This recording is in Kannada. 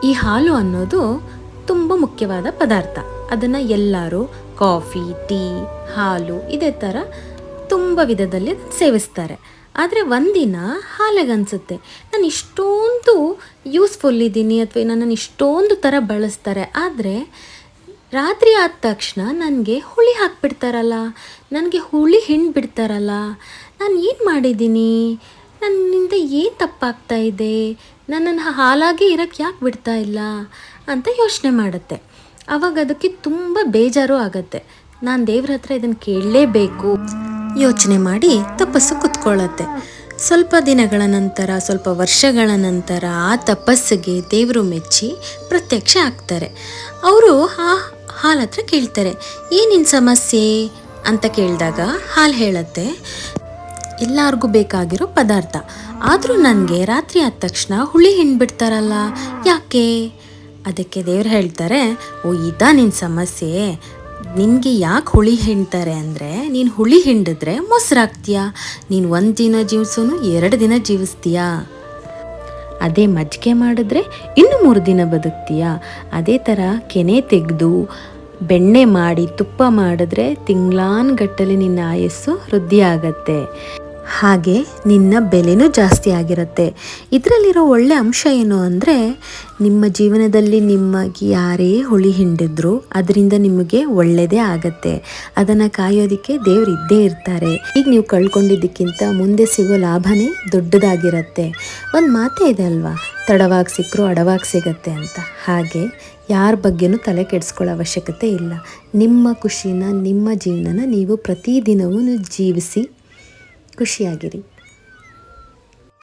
ಈ ಹಾಲು ಅನ್ನೋದು ತುಂಬ ಮುಖ್ಯವಾದ ಪದಾರ್ಥ. ಅದನ್ನು ಎಲ್ಲರೂ ಕಾಫಿ, ಟೀ, ಹಾಲು ಇದೇ ಥರ ತುಂಬ ವಿಧದಲ್ಲಿ ಸೇವಿಸ್ತಾರೆ. ಆದರೆ ಒಂದಿನ ಹಾಲಿಗನ್ಸುತ್ತೆ ನಾನು ಇಷ್ಟೊಂದು ಯೂಸ್ಫುಲ್ ಇದ್ದೀನಿ ಅಥವಾ ನನ್ನನ್ನು ಇಷ್ಟೊಂದು ಥರ ಬಳಸ್ತಾರೆ, ಆದರೆ ರಾತ್ರಿ ಆದ ತಕ್ಷಣ ನನಗೆ ಹುಳಿ ಹಾಕ್ಬಿಡ್ತಾರಲ್ಲ, ನನಗೆ ಹುಳಿ ಹಿಂಡ್ಬಿಡ್ತಾರಲ್ಲ, ನಾನು ಏನು ಮಾಡಿದ್ದೀನಿ, ನನ್ನಿಂದ ಏನು ತಪ್ಪಾಗ್ತಾ ಇದೆ, ನನ್ನನ್ನು ಹಾಲಾಗೆ ಇರೋಕ್ಕೆ ಯಾಕೆ ಬಿಡ್ತಾ ಇಲ್ಲ ಅಂತ ಯೋಚನೆ ಮಾಡುತ್ತೆ. ಆವಾಗ ಅದಕ್ಕೆ ತುಂಬ ಬೇಜಾರು ಆಗುತ್ತೆ. ನಾನು ದೇವ್ರ ಹತ್ರ ಇದನ್ನು ಕೇಳಲೇಬೇಕು ಯೋಚನೆ ಮಾಡಿ ತಪಸ್ಸು ಕುತ್ಕೊಳ್ಳುತ್ತೆ. ಸ್ವಲ್ಪ ದಿನಗಳ ನಂತರ, ಸ್ವಲ್ಪ ವರ್ಷಗಳ ನಂತರ ಆ ತಪಸ್ಸಿಗೆ ದೇವರು ಮೆಚ್ಚಿ ಪ್ರತ್ಯಕ್ಷ ಆಗ್ತಾರೆ. ಅವರು ಆ ಹಾಲು ಹತ್ರ ಕೇಳ್ತಾರೆ, ಏನಿನ ಸಮಸ್ಯೆ ಅಂತ ಕೇಳಿದಾಗ ಹಾಲು ಹೇಳುತ್ತೆ, ಎಲ್ಲರಿಗೂ ಬೇಕಾಗಿರೋ ಪದಾರ್ಥ, ಆದರೂ ನನಗೆ ರಾತ್ರಿ ಆದ ತಕ್ಷಣ ಹುಳಿ ಹಿಂಡ್ಬಿಡ್ತಾರಲ್ಲ, ಯಾಕೆ? ಅದಕ್ಕೆ ದೇವ್ರು ಹೇಳ್ತಾರೆ, ಓ ಇದಾ ನಿನ್ನ ಸಮಸ್ಯೆ, ನಿನಗೆ ಯಾಕೆ ಹುಳಿ ಹಿಂಡ್ತಾರೆ ಅಂದರೆ, ನೀನು ಹುಳಿ ಹಿಂಡಿದ್ರೆ ಮೊಸರಾಗ್ತೀಯಾ, ನೀನು 1 ದಿನ ಜೀವಿಸೋನು 2 ದಿನ ಜೀವಿಸ್ತೀಯಾ, ಅದೇ ಮಜ್ಜಿಗೆ ಮಾಡಿದ್ರೆ ಇನ್ನು 3 ದಿನ ಬದುಕ್ತೀಯಾ, ಅದೇ ಥರ ಕೆನೆ ತೆಗೆದು ಬೆಣ್ಣೆ ಮಾಡಿ ತುಪ್ಪ ಮಾಡಿದ್ರೆ ತಿಂಗಳಾನುಗಟ್ಟಲೆ ನಿನ್ನ ಆಯಸ್ಸು ವೃದ್ಧಿ ಆಗತ್ತೆ, ಹಾಗೆ ನಿನ್ನ ಬೆಲೆನೂ ಜಾಸ್ತಿ ಆಗಿರುತ್ತೆ. ಇದರಲ್ಲಿರೋ ಒಳ್ಳೆ ಅಂಶ ಏನು ಅಂದರೆ, ನಿಮ್ಮ ಜೀವನದಲ್ಲಿ ನಿಮಗೆ ಯಾರೇ ಹುಳಿ ಹಿಂಡಿದ್ರು ಅದರಿಂದ ನಿಮಗೆ ಒಳ್ಳೆಯದೇ ಆಗತ್ತೆ. ಅದನ್ನು ಕಾಯೋದಕ್ಕೆ ದೇವ್ರು ಇದ್ದೇ ಇರ್ತಾರೆ. ಈಗ ನೀವು ಕಳ್ಕೊಂಡಿದ್ದಕ್ಕಿಂತ ಮುಂದೆ ಸಿಗೋ ಲಾಭನೇ ದೊಡ್ಡದಾಗಿರುತ್ತೆ. ಒಂದು ಮಾತೇ ಇದೆ ಅಲ್ವಾ, ತಡವಾಗಿ ಸಿಕ್ಕರೂ ಅಡವಾಗಿ ಸಿಗತ್ತೆ ಅಂತ. ಹಾಗೆ ಯಾರ ಬಗ್ಗೆನೂ ತಲೆ ಕೆಡಿಸ್ಕೊಳ್ಳೋ ಅವಶ್ಯಕತೆ ಇಲ್ಲ. ನಿಮ್ಮ ಖುಷಿನ, ನಿಮ್ಮ ಜೀವನನ ನೀವು ಪ್ರತಿದಿನವೂ ಜೀವಿಸಿ ಖುಷಿಯಾಗಿರಿ.